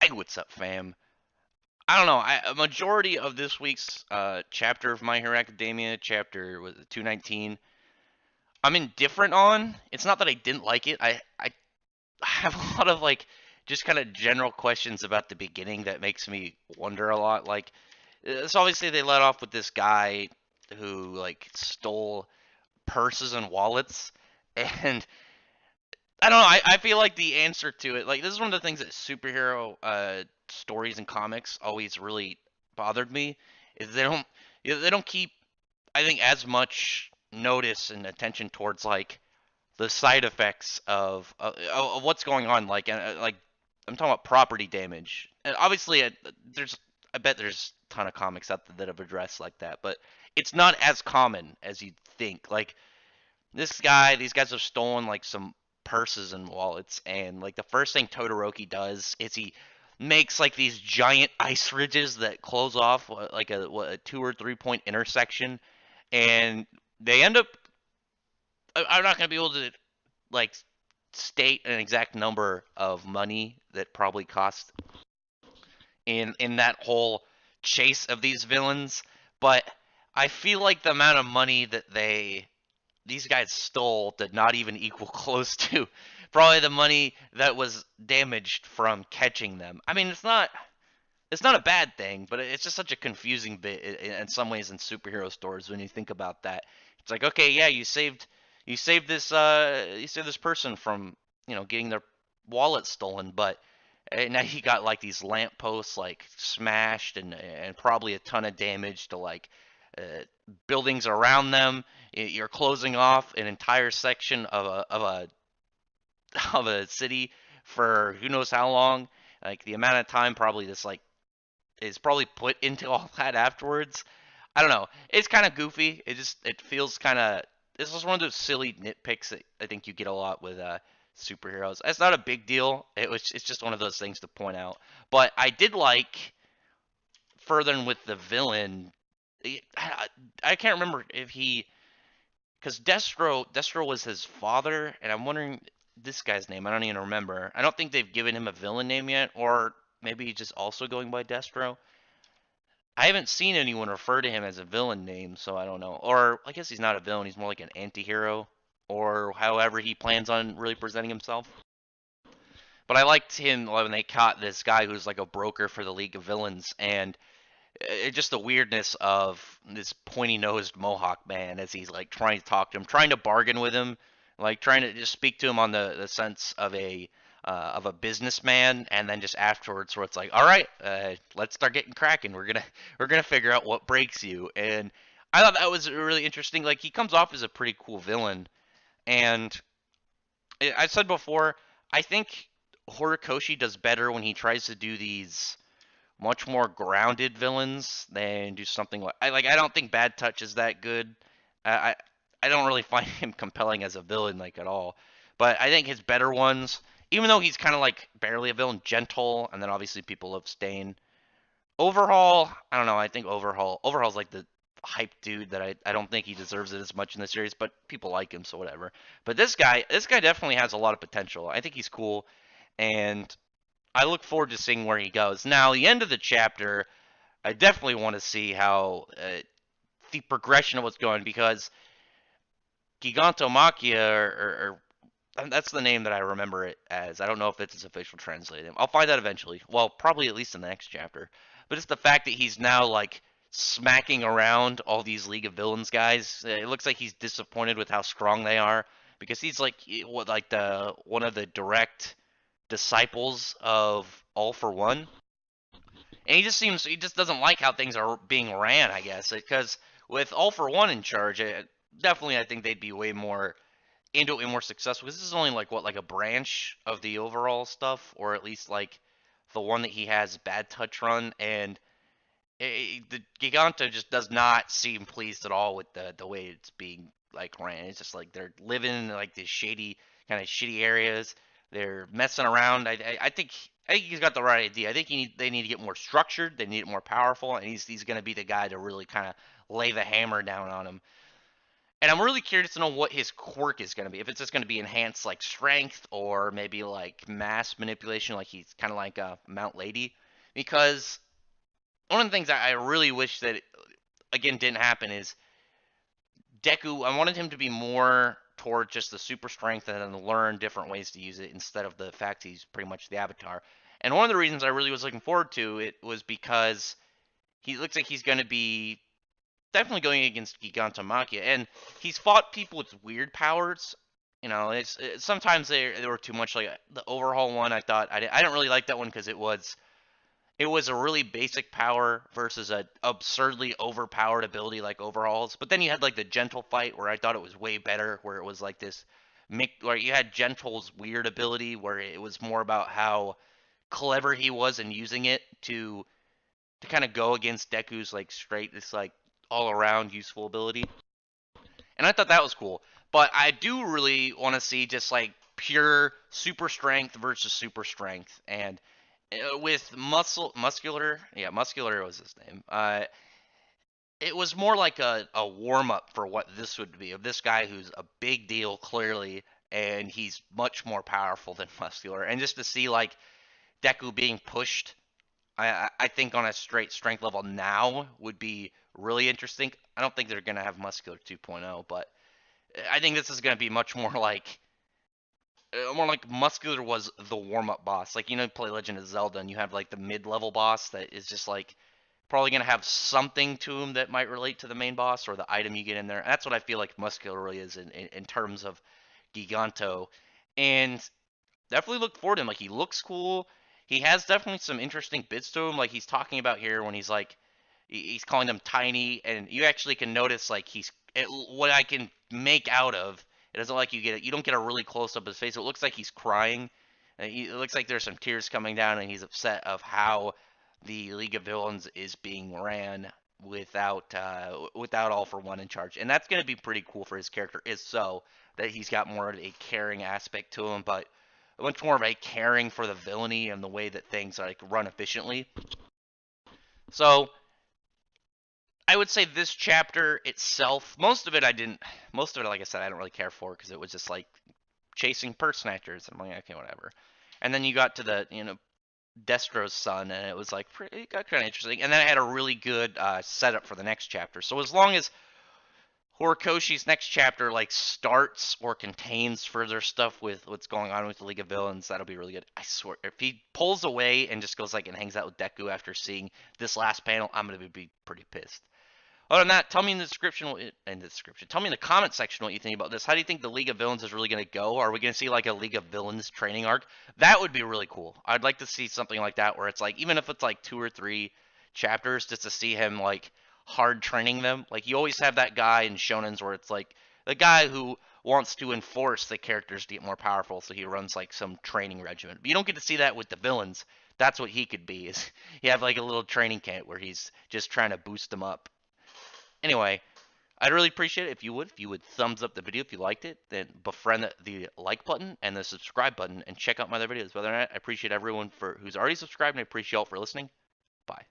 Hey, what's up, fam? I don't know. A majority of this week's chapter of My Hero Academia, chapter was it 219. I'm indifferent on. It's not that I didn't like it. I have a lot of like just kind of general questions about the beginning that makes me wonder a lot. Like, so obviously they let off with this guy who like stole purses and wallets, and I don't know. I feel like the answer to it, like this is one of the things that superhero stories and comics always really bothered me, is they don't keep, I think, as much notice and attention towards like the side effects of what's going on. Like I'm talking about property damage. And obviously, there's I bet there's a ton of comics out there that have addressed like that, but it's not as common as you'd think. Like these guys have stolen like some purses and wallets, and like the first thing Todoroki does is he makes like these giant ice ridges that close off like a 2 or 3 point intersection, and they end up. I'm not gonna be able to like state an exact number of money that probably cost in that whole chase of these villains, but I feel like the amount of money that these guys stole did not even equal close to probably the money that was damaged from catching them. I mean, it's not a bad thing, but it's just such a confusing bit in some ways in superhero stories when you think about that. It's like, okay, yeah, you saved this person from, getting their wallet stolen, but now he got like these lampposts like smashed and probably a ton of damage to like uh, buildings around them. You're closing off an entire section of a city for who knows how long. Like the amount of time probably this like is probably put into all that afterwards. I don't know. It's kind of goofy. It feels kind of. This is one of those silly nitpicks that I think you get a lot with superheroes. It's not a big deal. It's just one of those things to point out. But I did like furthering with the villain. I can't remember if he, because Destro was his father, and I'm wondering this guy's name. I don't even remember. I don't think they've given him a villain name yet, or maybe he's just also going by Destro. I haven't seen anyone refer to him as a villain name, so I don't know. Or I guess he's not a villain, he's more like an anti-hero, or however he plans on really presenting himself. But I liked him when they caught this guy who's like a broker for the League of Villains, and just the weirdness of this pointy-nosed Mohawk man as he's like trying to talk to him, trying to bargain with him, like trying to just speak to him on the sense of a businessman, and then just afterwards where it's like, all right, let's start getting cracking. We're gonna figure out what breaks you. And I thought that was really interesting. Like he comes off as a pretty cool villain, and I said before, I think Horikoshi does better when he tries to do these much more grounded villains than do something like I don't think Bad Touch is that good. I I don't really find him compelling as a villain like at all. But I think his better ones, even though he's kind of like barely a villain, Gentle, and then obviously people love Stain. Overhaul, I don't know. I think Overhaul's like the hype dude that I don't think he deserves it as much in the series, but people like him, so whatever. But this guy definitely has a lot of potential. I think he's cool, and I look forward to seeing where he goes. Now, the end of the chapter, I definitely want to see how the progression of what's going, because Gigantomachia, that's the name that I remember it as. I don't know if it's its official translated. I'll find out eventually. Well, probably at least in the next chapter. But it's the fact that he's now like smacking around all these League of Villains guys. It looks like he's disappointed with how strong they are, because he's like what like the one of the direct disciples of All for One, and he just doesn't like how things are being ran. I guess because with All for One in charge, definitely I think they'd be way more into it and more successful. Because this is only like what like a branch of the overall stuff, or at least like the one that he has Bad Touch run, and the Giganto just does not seem pleased at all with the way it's being like ran. It's just like they're living in like these shady kind of shitty areas. They're messing around. I think he's got the right idea. I think they need to get more structured. They need it more powerful, and he's going to be the guy to really kind of lay the hammer down on him. And I'm really curious to know what his quirk is going to be. If it's just going to be enhanced like strength or maybe like mass manipulation, like he's kind of like Mount Lady. Because one of the things I really wish that again didn't happen is Deku. I wanted him to be more toward just the super strength and then learn different ways to use it instead of the fact he's pretty much the Avatar. And one of the reasons I really was looking forward to it was because he looks like he's going to be definitely going against Giganto Machia, and he's fought people with weird powers. You know, sometimes they were too much. Like the overhaul one, I thought I didn't really like that one because it was a really basic power versus a absurdly overpowered ability like overhauls. But then you had like the gentle fight where I thought it was way better, where it was like this where you had Gentle's weird ability where it was more about how clever he was in using it to kind of go against Deku's like straight this like all around useful ability. And I thought that was cool. But I do really want to see just like pure super strength versus super strength. And with muscular, yeah, muscular was his name. It was more like a warm up for what this would be of this guy who's a big deal clearly, and he's much more powerful than muscular. And just to see like Deku being pushed, I think on a straight strength level now would be really interesting. I don't think they're gonna have muscular 2.0, but I think this is gonna be much more like muscular was the warm up boss. Like play Legend of Zelda and you have like the mid level boss that is just like probably gonna have something to him that might relate to the main boss or the item you get in there. And that's what I feel like muscular really is in terms of Giganto. And definitely look forward to him. Like he looks cool. He has definitely some interesting bits to him. Like he's talking about here when he's like he's calling them tiny, and you actually can notice like what I can make out of. It doesn't like you don't get a really close up of his face. It looks like he's crying. It looks like there's some tears coming down, and he's upset of how the League of Villains is being ran without All for One in charge, and that's going to be pretty cool for his character. Is so that he's got more of a caring aspect to him, but much more of a caring for the villainy and the way that things like run efficiently. So I would say this chapter itself, most of it, like I said, I don't really care for because it was just like chasing purse snatchers. I'm like, okay, whatever. And then you got to the, Destro's son, and it was like, it got kind of interesting. And then I had a really good setup for the next chapter. So as long as Horikoshi's next chapter like starts or contains further stuff with what's going on with the League of Villains, that'll be really good. I swear, if he pulls away and just goes like and hangs out with Deku after seeing this last panel, I'm gonna be pretty pissed. Other than that, tell me tell me in the comment section what you think about this. How do you think the League of Villains is really going to go? Are we going to see like a League of Villains training arc? That would be really cool. I'd like to see something like that where it's like, even if it's like 2 or 3 chapters, just to see him like hard training them. Like you always have that guy in shonens where it's like the guy who wants to enforce the characters to get more powerful, so he runs like some training regimen. But you don't get to see that with the villains. That's what he could be. Is you have like a little training camp where he's just trying to boost them up. Anyway, I'd really appreciate it if you would thumbs up the video if you liked it, then befriend the like button and the subscribe button and check out my other videos. Other than that, I appreciate everyone for who's already subscribed and I appreciate y'all for listening. Bye.